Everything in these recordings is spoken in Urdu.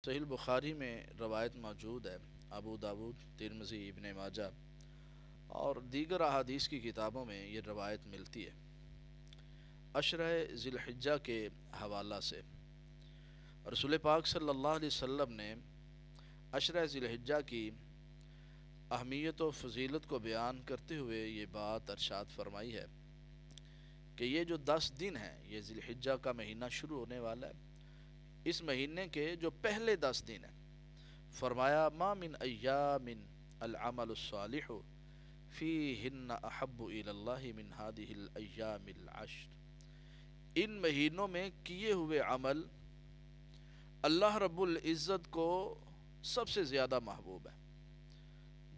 صحیح البخاری میں روایت موجود ہے، ابو داود، ترمذی، ابن ماجہ اور دیگر احادیث کی کتابوں میں یہ روایت ملتی ہے عشرہ ذی الحجہ کے حوالہ سے۔ رسول پاک صلی اللہ علیہ وسلم نے عشرہ ذی الحجہ کی اہمیت و فضیلت کو بیان کرتے ہوئے یہ بات ارشاد فرمائی ہے کہ یہ جو 10 دن ہیں، یہ ذی الحجہ کا مہینہ شروع ہونے والا ہے، اس مہینے کے جو پہلے 10 دن ہیں، فرمایا ما من ایام العمل الصالح فیہن احب الی اللہ من ہذہ الایام العشر، ان مہینوں میں کیے ہوئے عمل اللہ رب العزت کو سب سے زیادہ محبوب ہے۔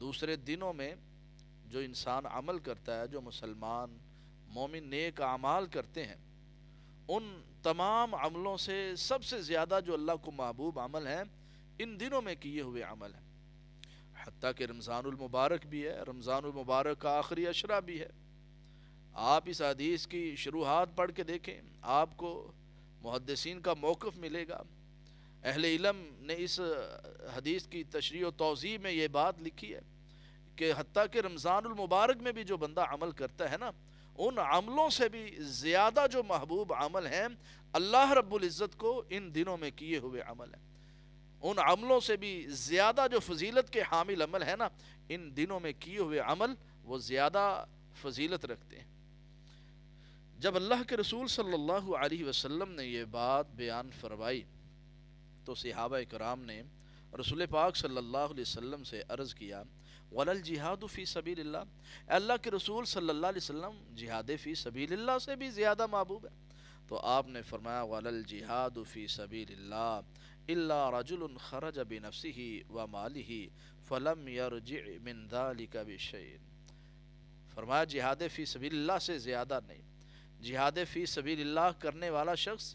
دوسرے دنوں میں جو انسان عمل کرتا ہے، جو مسلمان مومن نیک اعمال کرتے ہیں، ان تمام عملوں سے سب سے زیادہ جو اللہ کو محبوب عمل ہیں، ان دنوں میں کیے ہوئے عمل ہیں۔ حتیٰ کہ رمضان المبارک بھی ہے، رمضان المبارک کا آخری عشرہ بھی ہے۔ آپ اس حدیث کی شروحات پڑھ کے دیکھیں، آپ کو محدثین کا موقف ملے گا۔ اہل علم نے اس حدیث کی تشریح و توضیح میں یہ بات لکھی ہے کہ حتیٰ کہ رمضان المبارک میں بھی جو بندہ عمل کرتا ہے نا، ان عملوں سے بھی زیادہ جو محبوب عمل ہیں اللہ رب العزت کو ان دنوں میں کیے ہوئے عمل ہیں۔ ان عملوں سے بھی زیادہ جو فضیلت کے حامل عمل ہے نا، ان دنوں میں کیے ہوئے عمل وہ زیادہ فضیلت رکھتے ہیں۔ جب اللہ کے رسول صلی اللہ علیہ وسلم نے یہ بات بیان فرمائی تو صحابہ کرام نے رسول پاک صلی اللہ علیہ وسلم سے عرض کیا وَلَا الْجِهَادُ فِي سَبِيلِ اللَّهِ، اے اللہ کے رسول صلی اللہ علیہ وسلم، جہاد فی سبیل اللہ سے بھی زیادہ محبوب ہے؟ تو آپ نے فرمایا وَلَا الْجِهَادُ فِي سَبِيلِ اللَّهِ إِلَّا رَجُلٌ خَرَجَ بِنَفْسِهِ وَمَالِهِ فَلَمْ يَرْجِعْ مِنْ ذَلِكَ بِشَيْءٍ، فرمایا جہاد فی سبیل اللہ سے زیادہ نہیں۔ جہاد فی سبیل اللہ کرنے والا شخص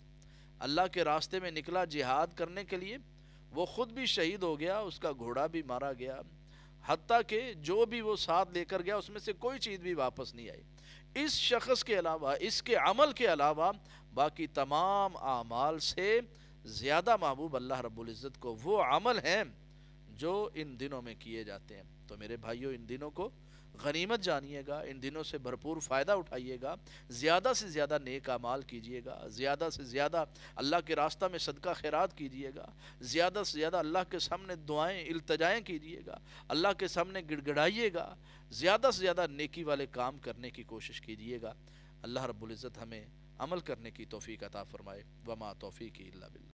اللہ کے راستے میں نکلا جہاد کرنے کے لیے، وہ خود بھی شہید ہو گیا، اس کا گھوڑا بھی مارا گیا، حتیٰ کہ جو بھی وہ ساتھ لے کر گیا اس میں سے کوئی چیز بھی واپس نہیں آئی۔ اس شخص کے علاوہ، اس کے عمل کے علاوہ باقی تمام اعمال سے زیادہ محبوب اللہ رب العزت کو وہ عمل ہیں جو ان دنوں میں کیے جاتے ہیں۔ تو میرے بھائیوں، ان دنوں کو غنیمت جانیے گا، ان دنوں سے بھرپور فائدہ اٹھائیے گا، زیادہ سے زیادہ نیک اعمال کیجیے گا، زیادہ سے زیادہ اللہ کے راستہ میں صدقہ خیرات کیجیے گا، زیادہ سے زیادہ اللہ کے سامنے دعائیں التجائیں کیجیے گا، اللہ کے سامنے گڑ گڑائیے گا، زیادہ سے زیادہ نیکی والے کام کرنے کی کوشش کیجیے گا۔ اللہ رب العزت ہمیں عمل کرنے کی توفیق عطا فرمائے۔ وما توفیقی الا باللہ۔